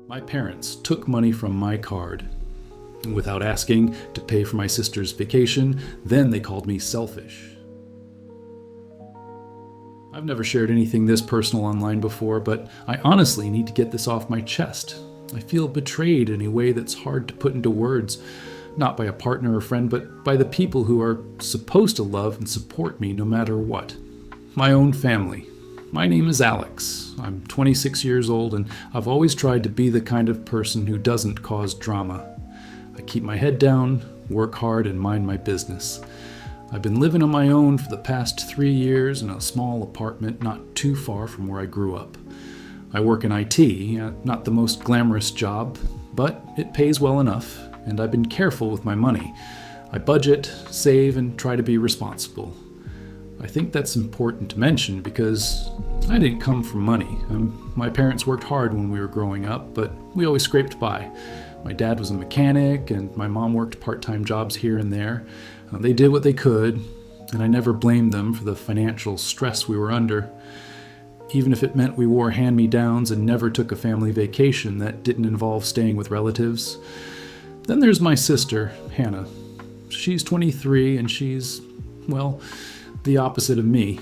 My parents took money from my card without asking to pay for my sister's vacation. Then they called me selfish. I've never shared anything this personal online before, but I honestly need to get this off my chest. I feel betrayed in a way that's hard to put into words, not by a partner or friend, but by the people who are supposed to love and support me no matter what. My own family. My name is Alex. I'm 26 years old, and I've always tried to be the kind of person who doesn't cause drama. I keep my head down, work hard, and mind my business. I've been living on my own for the past 3 years in a small apartment not too far from where I grew up. I work in IT, not the most glamorous job, but it pays well enough, and I've been careful with my money. I budget, save, and try to be responsible. I think that's important to mention because I didn't come from money. My parents worked hard when we were growing up, but we always scraped by. My dad was a mechanic, and my mom worked part-time jobs here and there. They did what they could, and I never blamed them for the financial stress we were under. Even if it meant we wore hand-me-downs and never took a family vacation that didn't involve staying with relatives. Then there's my sister, Hannah. She's 23, and she's, well, the opposite of me.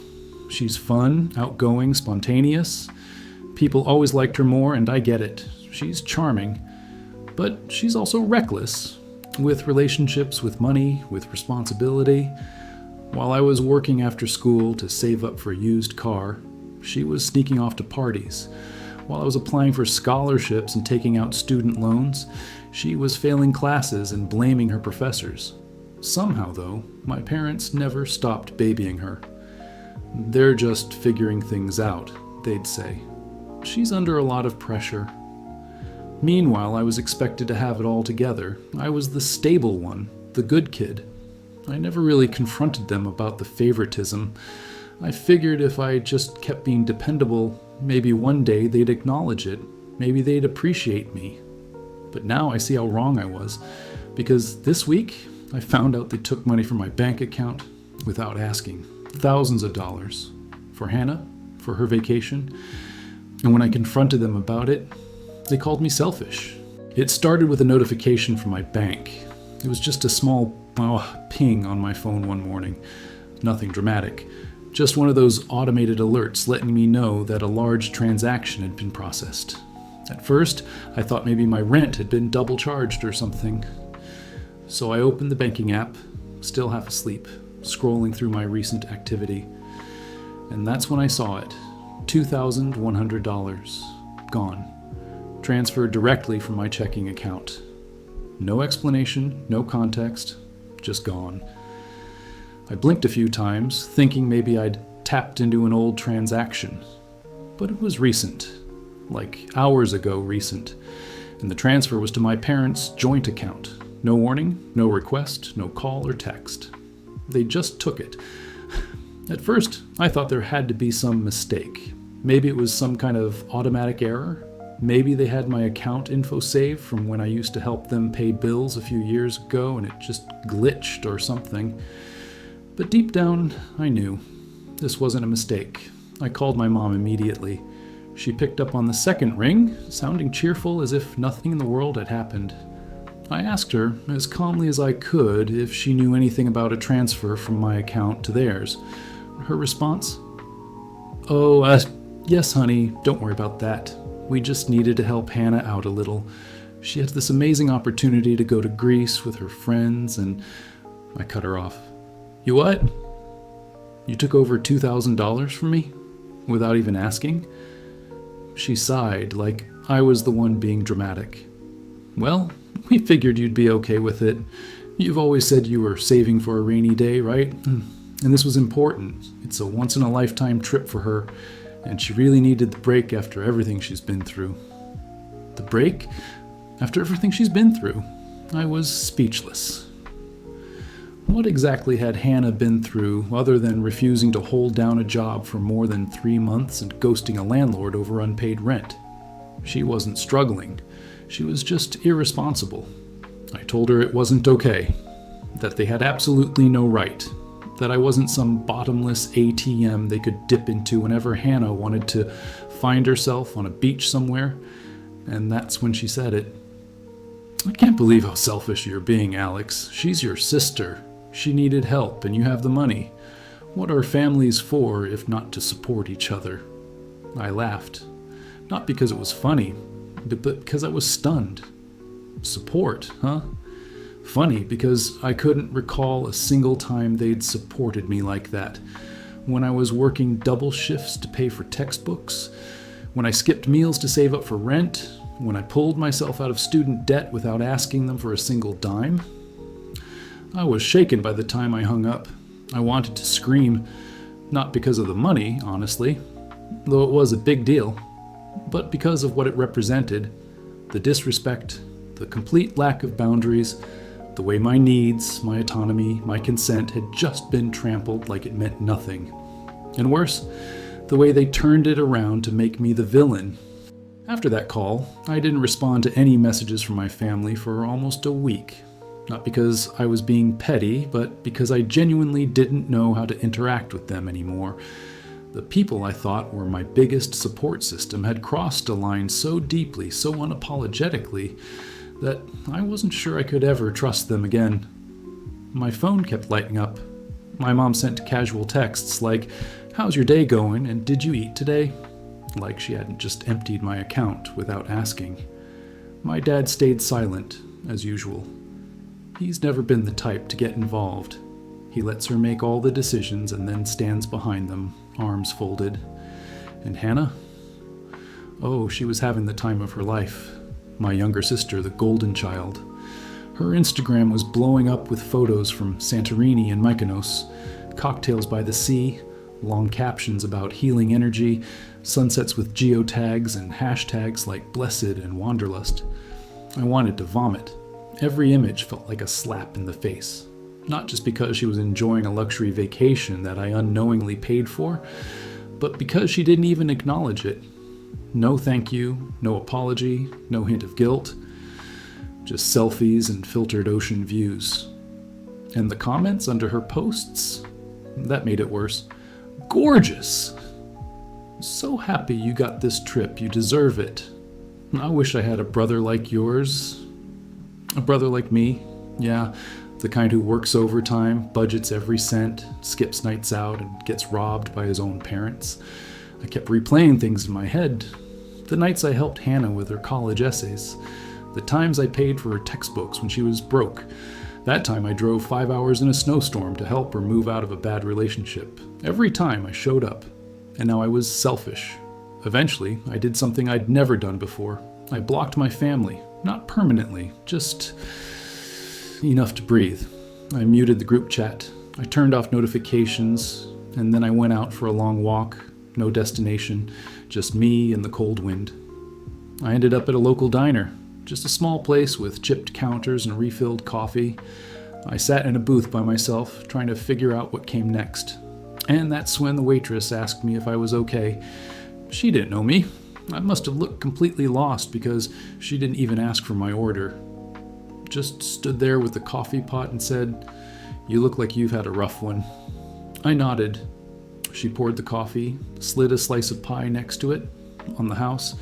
She's fun, outgoing, spontaneous. People always liked her more, and I get it. She's charming. But she's also reckless, with relationships, with money, with responsibility. While I was working after school to save up for a used car, she was sneaking off to parties. While I was applying for scholarships and taking out student loans, she was failing classes and blaming her professors. Somehow, though, my parents never stopped babying her. They're just figuring things out, they'd say. She's under a lot of pressure. Meanwhile, I was expected to have it all together. I was the stable one, the good kid. I never really confronted them about the favoritism. I figured if I just kept being dependable, maybe one day they'd acknowledge it. Maybe they'd appreciate me. But now I see how wrong I was, because this week I found out they took money from my bank account without asking. Thousands of dollars. For Hannah, for her vacation. And when I confronted them about it, they called me selfish. It started with a notification from my bank. It was just a small ping on my phone one morning. Nothing dramatic. Just one of those automated alerts letting me know that a large transaction had been processed. At first, I thought maybe my rent had been double charged or something. So I opened the banking app, still half asleep, scrolling through my recent activity. And that's when I saw it. $2,100. Gone. Transferred directly from my checking account. No explanation, no context, just gone. I blinked a few times, thinking maybe I'd tapped into an old transaction. But it was recent. Like hours ago recent. And the transfer was to my parents' joint account. No warning, no request, no call or text. They just took it. At first, I thought there had to be some mistake. Maybe it was some kind of automatic error. Maybe they had my account info saved from when I used to help them pay bills a few years ago and it just glitched or something. But deep down, I knew. This wasn't a mistake. I called my mom immediately. She picked up on the second ring, sounding cheerful as if nothing in the world had happened. I asked her, as calmly as I could, if she knew anything about a transfer from my account to theirs. Her response? Yes, honey, don't worry about that. We just needed to help Hannah out a little. She had this amazing opportunity to go to Greece with her friends, and I cut her off. You what? You took over $2,000 from me? Without even asking? She sighed, like I was the one being dramatic. Well, we figured you'd be okay with it. You've always said you were saving for a rainy day, right? And this was important. It's a once-in-a-lifetime trip for her, and she really needed the break after everything she's been through. The break? After everything she's been through? I was speechless. What exactly had Hannah been through other than refusing to hold down a job for more than 3 months and ghosting a landlord over unpaid rent? She wasn't struggling. She was just irresponsible. I told her it wasn't okay, that they had absolutely no right, that I wasn't some bottomless ATM they could dip into whenever Hannah wanted to find herself on a beach somewhere, And that's when she said it. "I can't believe how selfish you're being, Alex. She's your sister. She needed help, and you have the money. What are families for if not to support each other?" I laughed. Not because it was funny, but because I was stunned. Support, huh? Funny because I couldn't recall a single time they'd supported me like that. When I was working double shifts to pay for textbooks, when I skipped meals to save up for rent, when I pulled myself out of student debt without asking them for a single dime. I was shaken by the time I hung up. I wanted to scream, not because of the money, honestly, though it was a big deal, but because of what it represented, the disrespect, the complete lack of boundaries, the way my needs, my autonomy, my consent had just been trampled like it meant nothing. And worse, the way they turned it around to make me the villain. After that call, I didn't respond to any messages from my family for almost a week. Not because I was being petty, but because I genuinely didn't know how to interact with them anymore. The people I thought were my biggest support system had crossed a line so deeply, so unapologetically, that I wasn't sure I could ever trust them again. My phone kept lighting up. My mom sent casual texts like, "How's your day going, and did you eat today?" Like she hadn't just emptied my account without asking. My dad stayed silent, as usual. He's never been the type to get involved. He lets her make all the decisions and then stands behind them, arms folded. And Hannah? Oh, she was having the time of her life. My younger sister, the golden child. Her Instagram was blowing up with photos from Santorini and Mykonos, cocktails by the sea, long captions about healing energy, sunsets with geotags and hashtags like blessed and wanderlust. I wanted to vomit. Every image felt like a slap in the face. Not just because she was enjoying a luxury vacation that I unknowingly paid for, but because she didn't even acknowledge it. No thank you, no apology, no hint of guilt. Just selfies and filtered ocean views. And the comments under her posts? That made it worse. Gorgeous! So happy you got this trip, you deserve it. I wish I had a brother like yours. A brother like me, yeah, the kind who works overtime, budgets every cent, skips nights out, and gets robbed by his own parents. I kept replaying things in my head. The nights I helped Hannah with her college essays. The times I paid for her textbooks when she was broke. That time I drove 5 hours in a snowstorm to help her move out of a bad relationship. Every time I showed up. And now I was selfish. Eventually, I did something I'd never done before. I blocked my family. Not permanently, just enough to breathe. I muted the group chat. I turned off notifications, and then I went out for a long walk. No destination, just me and the cold wind. I ended up at a local diner, just a small place with chipped counters and refilled coffee. I sat in a booth by myself, trying to figure out what came next. And that's when the waitress asked me if I was okay. She didn't know me. I must have looked completely lost because she didn't even ask for my order. Just stood there with the coffee pot and said, "You look like you've had a rough one." I nodded. She poured the coffee, slid a slice of pie next to it, on the house,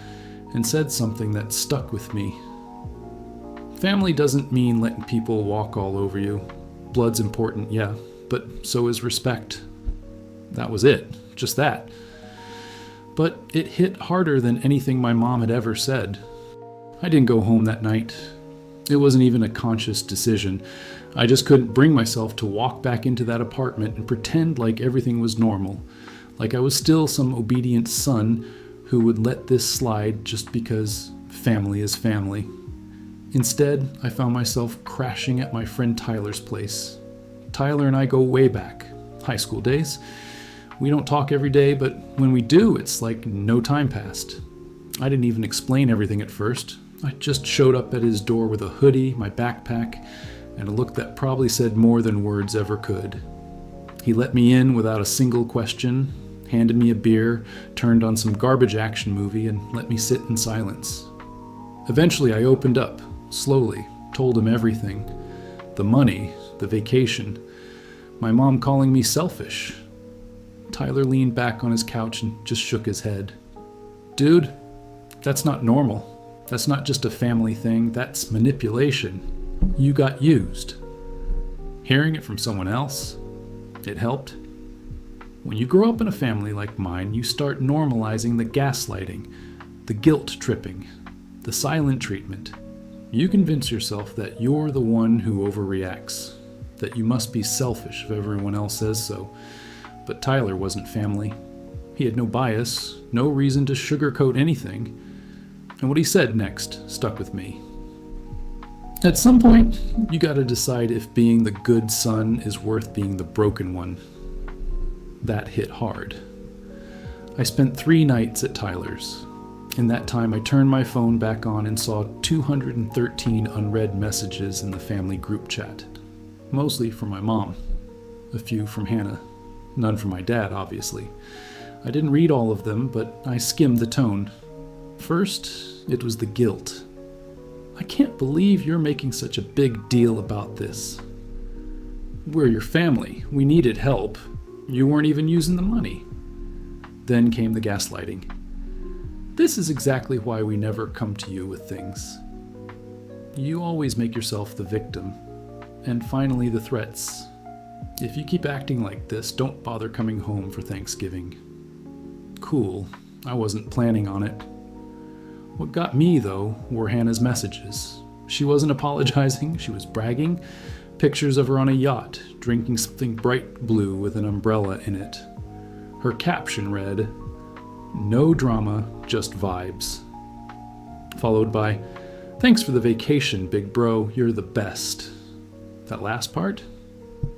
and said something that stuck with me. Family doesn't mean letting people walk all over you. Blood's important, yeah, but so is respect. That was it, just that. But it hit harder than anything my mom had ever said. I didn't go home that night. It wasn't even a conscious decision. I just couldn't bring myself to walk back into that apartment and pretend like everything was normal, like I was still some obedient son who would let this slide just because family is family. Instead, I found myself crashing at my friend Tyler's place. Tyler and I go way back, high school days. We don't talk every day, but when we do, it's like no time passed. I didn't even explain everything at first. I just showed up at his door with a hoodie, my backpack, and a look that probably said more than words ever could. He let me in without a single question, handed me a beer, turned on some garbage action movie, and let me sit in silence. Eventually, I opened up, slowly, told him everything. The money, the vacation, my mom calling me selfish. Tyler leaned back on his couch and just shook his head. "Dude, that's not normal. That's not just a family thing, that's manipulation. You got used. Hearing it from someone else, it helped. When you grow up in a family like mine, you start normalizing the gaslighting, the guilt tripping, the silent treatment. You convince yourself that you're the one who overreacts, that you must be selfish if everyone else says so. But Tyler wasn't family. He had no bias, no reason to sugarcoat anything. And what he said next stuck with me. At some point, you gotta decide if being the good son is worth being the broken one. That hit hard. I spent 3 nights at Tyler's. In that time, I turned my phone back on and saw 213 unread messages in the family group chat. Mostly from my mom. A few from Hannah. None from my dad, obviously. I didn't read all of them, but I skimmed the tone. First, it was the guilt. I can't believe you're making such a big deal about this. We're your family. We needed help. You weren't even using the money. Then came the gaslighting. This is exactly why we never come to you with things. You always make yourself the victim. And finally, the threats. If you keep acting like this, don't bother coming home for Thanksgiving. Cool. I wasn't planning on it. What got me, though, were Hannah's messages. She wasn't apologizing, she was bragging. Pictures of her on a yacht, drinking something bright blue with an umbrella in it. Her caption read, "No drama, just vibes." Followed by, "Thanks for the vacation, big bro, you're the best." That last part?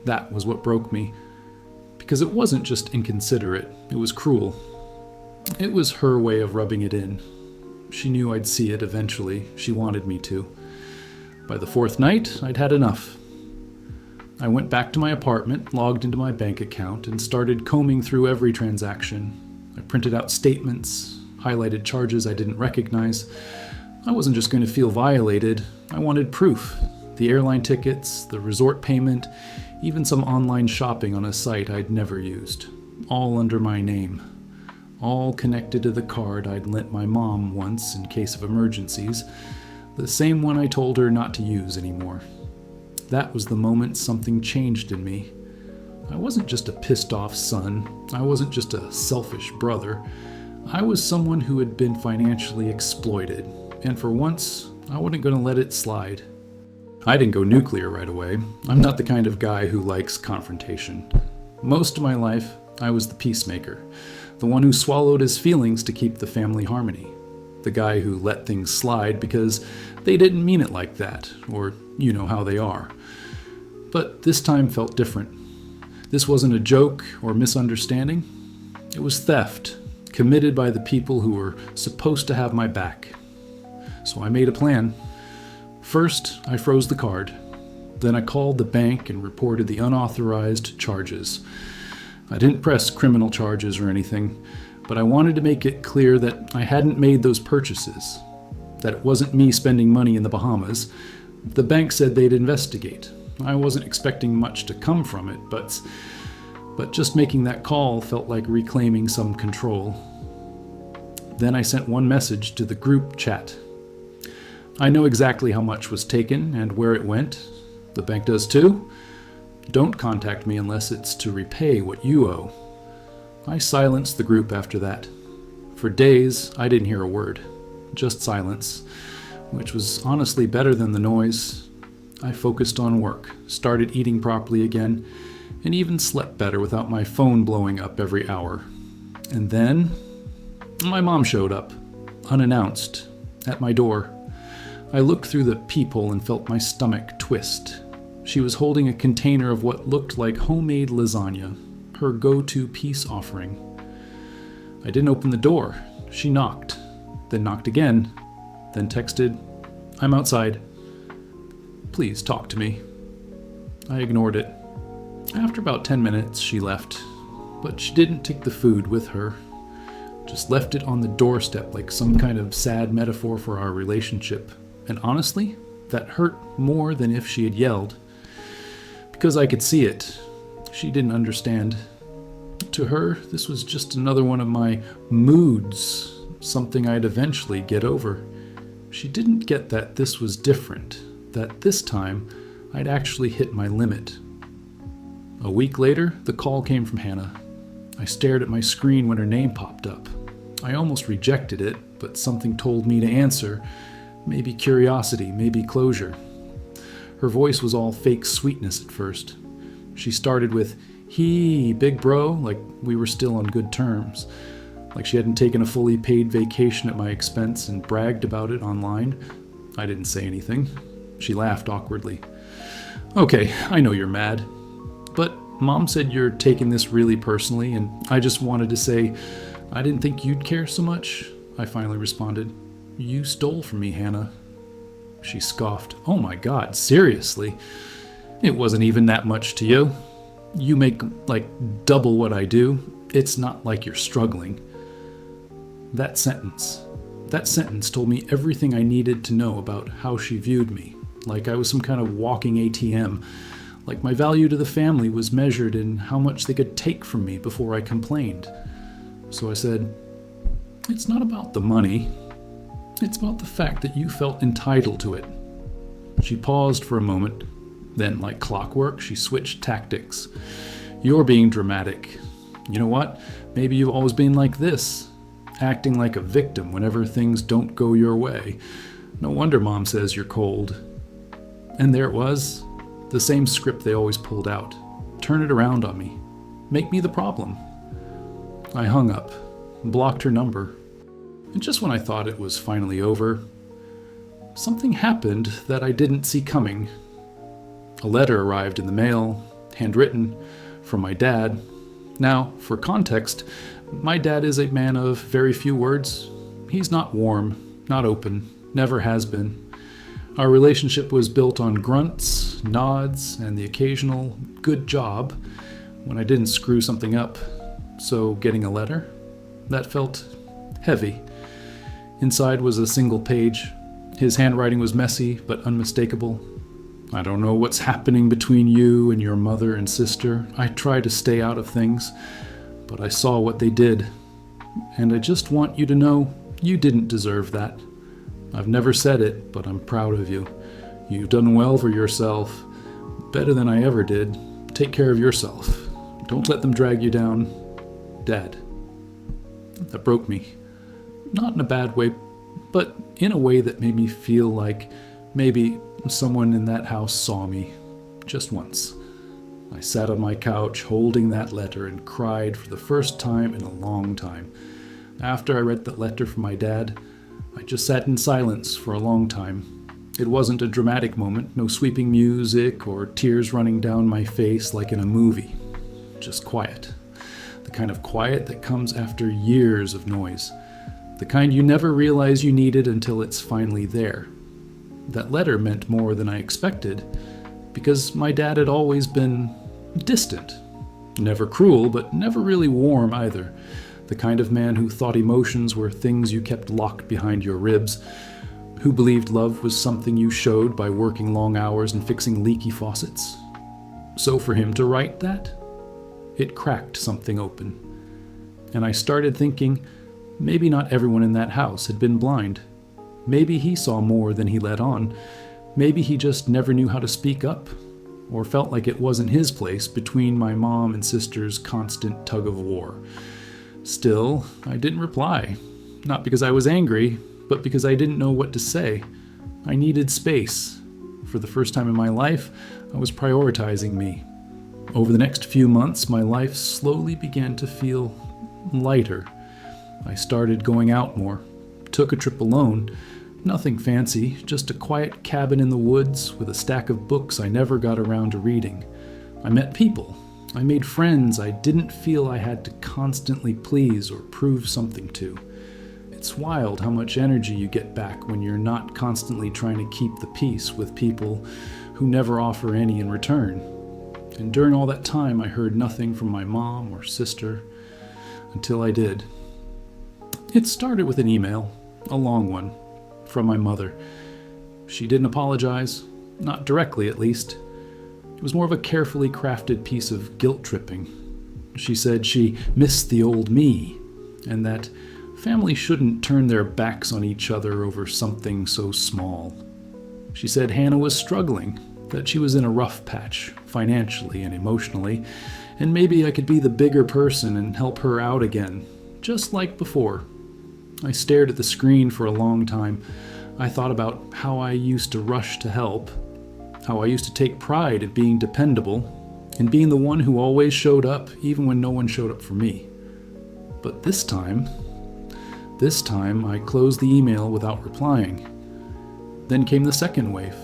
That was what broke me. Because it wasn't just inconsiderate, it was cruel. It was her way of rubbing it in. She knew I'd see it eventually. She wanted me to. By the 4th night, I'd had enough. I went back to my apartment, logged into my bank account, and started combing through every transaction. I printed out statements, highlighted charges I didn't recognize. I wasn't just going to feel violated. I wanted proof. The airline tickets, the resort payment, even some online shopping on a site I'd never used. All under my name. All connected to the card I'd lent my mom once in case of emergencies, the same one I told her not to use anymore. That was the moment something changed in me. I wasn't just a pissed off son. I wasn't just a selfish brother. I was someone who had been financially exploited, and for once, I wasn't going to let it slide. I didn't go nuclear right away. I'm not the kind of guy who likes confrontation. Most of my life, I was the peacemaker. The one who swallowed his feelings to keep the family harmony. The guy who let things slide because they didn't mean it like that, or you know how they are. But this time felt different. This wasn't a joke or misunderstanding. It was theft, committed by the people who were supposed to have my back. So I made a plan. First, I froze the card. Then I called the bank and reported the unauthorized charges. I didn't press criminal charges or anything, but I wanted to make it clear that I hadn't made those purchases, that it wasn't me spending money in the Bahamas. The bank said they'd investigate. I wasn't expecting much to come from it, but just making that call felt like reclaiming some control. Then I sent one message to the group chat. I know exactly how much was taken and where it went. The bank does too. Don't contact me unless it's to repay what you owe. I silenced the group after that. For days, I didn't hear a word. Just silence, which was honestly better than the noise. I focused on work, started eating properly again, and even slept better without my phone blowing up every hour. And then, my mom showed up, unannounced, at my door. I looked through the peephole and felt my stomach twist. She was holding a container of what looked like homemade lasagna, her go-to peace offering. I didn't open the door. She knocked, then knocked again, then texted, "I'm outside. Please talk to me." I ignored it. After about 10 minutes, she left, but she didn't take the food with her. Just left it on the doorstep like some kind of sad metaphor for our relationship. And honestly, that hurt more than if she had yelled. Because I could see it. She didn't understand. To her, this was just another one of my moods, something I'd eventually get over. She didn't get that this was different, that this time I'd actually hit my limit. A week later, the call came from Hannah. I stared at my screen when her name popped up. I almost rejected it, but something told me to answer. Maybe curiosity, maybe closure. Her voice was all fake sweetness at first. She started with, "He, big bro," like we were still on good terms. Like she hadn't taken a fully paid vacation at my expense and bragged about it online. I didn't say anything. She laughed awkwardly. "Okay, I know you're mad. But Mom said you're taking this really personally, and I just wanted to say, I didn't think you'd care so much," I finally responded. "You stole from me, Hannah." She scoffed. "Oh my God, seriously? It wasn't even that much to you. You make like double what I do. It's not like you're struggling." That sentence told me everything I needed to know about how she viewed me, like I was some kind of walking ATM. Like my value to the family was measured in how much they could take from me before I complained. So I said, "It's not about the money. It's about the fact that you felt entitled to it." She paused for a moment. Then, like clockwork, she switched tactics. "You're being dramatic. You know what? Maybe you've always been like this, acting like a victim whenever things don't go your way. No wonder Mom says you're cold." And there it was. The same script they always pulled out. Turn it around on me. Make me the problem. I hung up, blocked her number, and just when I thought it was finally over, something happened that I didn't see coming. A letter arrived in the mail, handwritten, from my dad. Now, for context, my dad is a man of very few words. He's not warm, not open, never has been. Our relationship was built on grunts, nods, and the occasional "good job" when I didn't screw something up. So getting a letter? That felt heavy. Inside was a single page. His handwriting was messy but unmistakable. "I don't know what's happening between you and your mother and sister. I try to stay out of things, but I saw what they did. And I just want you to know you didn't deserve that. I've never said it, but I'm proud of you. You've done well for yourself, better than I ever did. Take care of yourself. Don't let them drag you down. Dad." That broke me. Not in a bad way, but in a way that made me feel like maybe someone in that house saw me. Just once. I sat on my couch holding that letter and cried for the first time in a long time. After I read that letter from my dad, I just sat in silence for a long time. It wasn't a dramatic moment, no sweeping music or tears running down my face like in a movie. Just quiet. The kind of quiet that comes after years of noise. The kind you never realize you needed until it's finally there. That letter meant more than I expected, because my dad had always been distant. Never cruel, but never really warm either. The kind of man who thought emotions were things you kept locked behind your ribs, who believed love was something you showed by working long hours and fixing leaky faucets. So for him to write that, it cracked something open. And I started thinking, maybe not everyone in that house had been blind. Maybe he saw more than he let on. Maybe he just never knew how to speak up, or felt like it wasn't his place between my mom and sister's constant tug of war. Still, I didn't reply. Not because I was angry, but because I didn't know what to say. I needed space. For the first time in my life, I was prioritizing me. Over the next few months, my life slowly began to feel lighter. I started going out more. Took a trip alone. Nothing fancy, just a quiet cabin in the woods with a stack of books I never got around to reading. I met people. I made friends I didn't feel I had to constantly please or prove something to. It's wild how much energy you get back when you're not constantly trying to keep the peace with people who never offer any in return. And during all that time, I heard nothing from my mom or sister until I did. It started with an email, a long one, from my mother. She didn't apologize, not directly at least. It was more of a carefully crafted piece of guilt tripping. She said she missed the old me, and that family shouldn't turn their backs on each other over something so small. She said Hannah was struggling, that she was in a rough patch, financially and emotionally, and maybe I could be the bigger person and help her out again, just like before. I stared at the screen for a long time. I thought about how I used to rush to help, how I used to take pride in being dependable, and being the one who always showed up, even when no one showed up for me. But this time I closed the email without replying. Then came the second wave.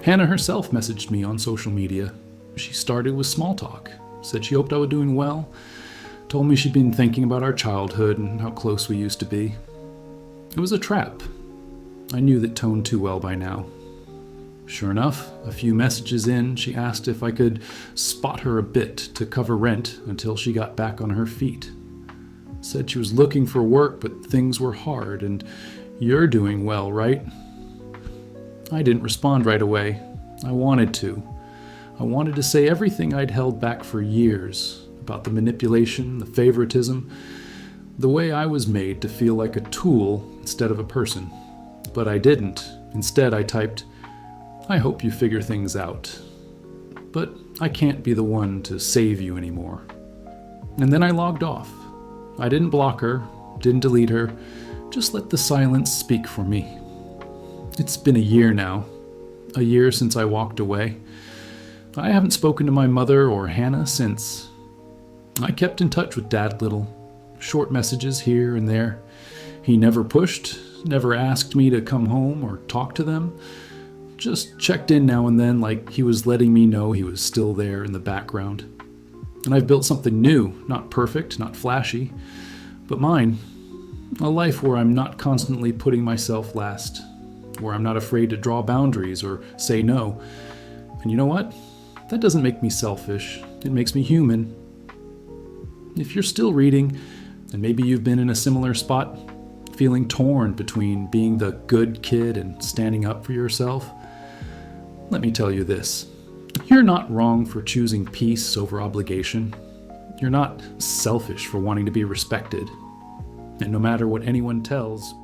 Hannah herself messaged me on social media. She started with small talk, said she hoped I was doing well, told me she'd been thinking about our childhood and how close we used to be. It was a trap. I knew that tone too well by now. Sure enough, a few messages in, she asked if I could spot her a bit to cover rent until she got back on her feet. Said she was looking for work, but things were hard, and you're doing well, right? I didn't respond right away. I wanted to. I wanted to say everything I'd held back for years about the manipulation, the favoritism, the way I was made to feel like a tool instead of a person. But I didn't. Instead, I typed, "I hope you figure things out. But I can't be the one to save you anymore." And then I logged off. I didn't block her, didn't delete her, just let the silence speak for me. It's been a year now, a year since I walked away. I haven't spoken to my mother or Hannah since. I kept in touch with Dad little, short messages here and there. He never pushed, never asked me to come home or talk to them. Just checked in now and then like he was letting me know he was still there in the background. And I've built something new, not perfect, not flashy, but mine. A life where I'm not constantly putting myself last, where I'm not afraid to draw boundaries or say no. And you know what? That doesn't make me selfish. It makes me human. If you're still reading, and maybe you've been in a similar spot, feeling torn between being the good kid and standing up for yourself, let me tell you this. You're not wrong for choosing peace over obligation. You're not selfish for wanting to be respected. And no matter what anyone tells,